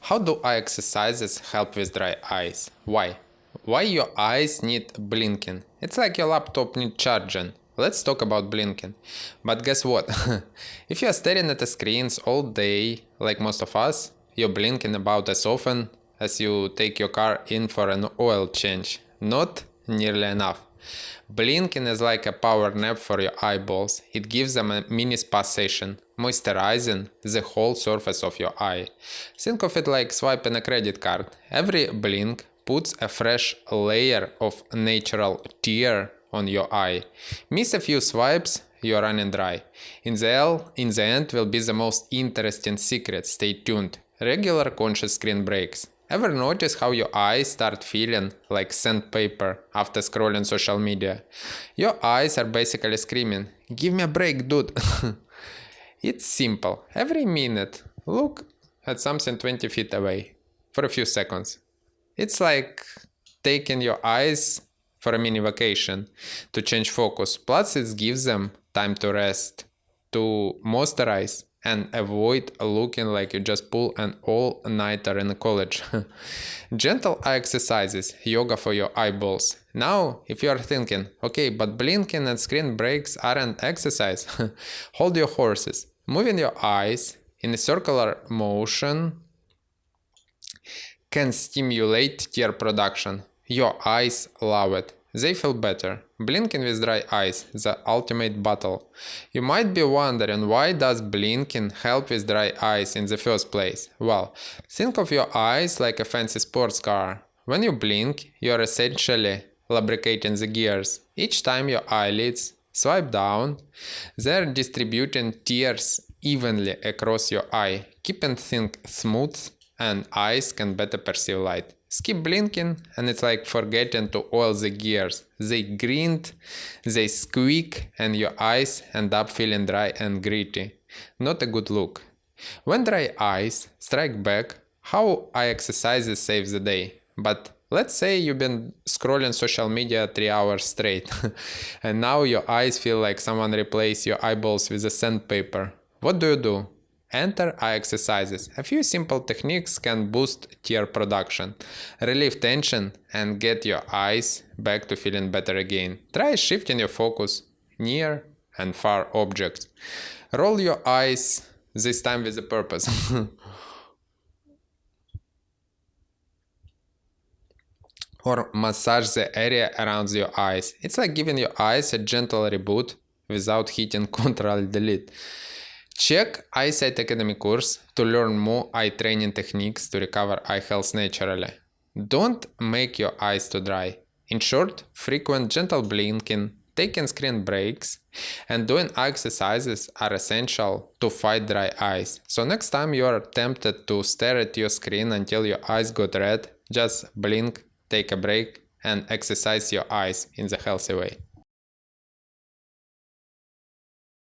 How do eye exercises help with dry eyes? Why? Why your eyes need blinking? It's like your laptop need charging. Let's talk about blinking. But guess what? If you are staring at the screens all day, like most of us, you're blinking about as often as you take your car in for an oil change. Not nearly enough. Blinking is like a power nap for your eyeballs. It gives them a mini spa session, moisturizing the whole surface of your eye. Think of it like swiping a credit card. Every blink puts a fresh layer of natural tear on your eye. Miss a few swipes, you're running dry. In the end will be the most interesting secret. Stay tuned. Regular conscious screen breaks. Ever notice how your eyes start feeling like sandpaper after scrolling social media? Your eyes are basically screaming, "Give me a break, dude." It's simple. Every minute, look at something 20 feet away for a few seconds. It's like taking your eyes for a mini vacation to change focus. Plus, it gives them time to rest, to moisturize, and avoid looking like you just pull an all-nighter in college. Gentle eye exercises, yoga for your eyeballs. Now, if you are thinking, okay, but blinking and screen breaks aren't exercise, hold your horses. Moving your eyes in a circular motion can stimulate tear production. Your eyes love it. They feel better. Blinking with dry eyes, the ultimate battle. You might be wondering, why does blinking help with dry eyes in the first place? Well, think of your eyes like a fancy sports car. When you blink, you're essentially lubricating the gears. Each time your eyelids swipe down, they're distributing tears evenly across your eye, keeping things smooth, and eyes can better perceive light. Skip blinking and it's like forgetting to oil the gears. They grind, they squeak, and your eyes end up feeling dry and gritty. Not a good look. When dry eyes strike back, how eye exercises save the day? But let's say you've been scrolling social media 3 hours straight and now your eyes feel like someone replaced your eyeballs with a sandpaper. What do? Enter eye exercises. A few simple techniques can boost tear production, relieve tension, and get your eyes back to feeling better again. Try shifting your focus near and far objects. Roll your eyes, this time with a purpose. Or massage the area around your eyes. It's like giving your eyes a gentle reboot without hitting Ctrl-Delete. Check Eyesight Academy course to learn more eye training techniques to recover eye health naturally. Don't make your eyes too dry. In short, frequent gentle blinking, taking screen breaks, and doing eye exercises are essential to fight dry eyes. So next time you are tempted to stare at your screen until your eyes got red, just blink, take a break, and exercise your eyes in the healthy way.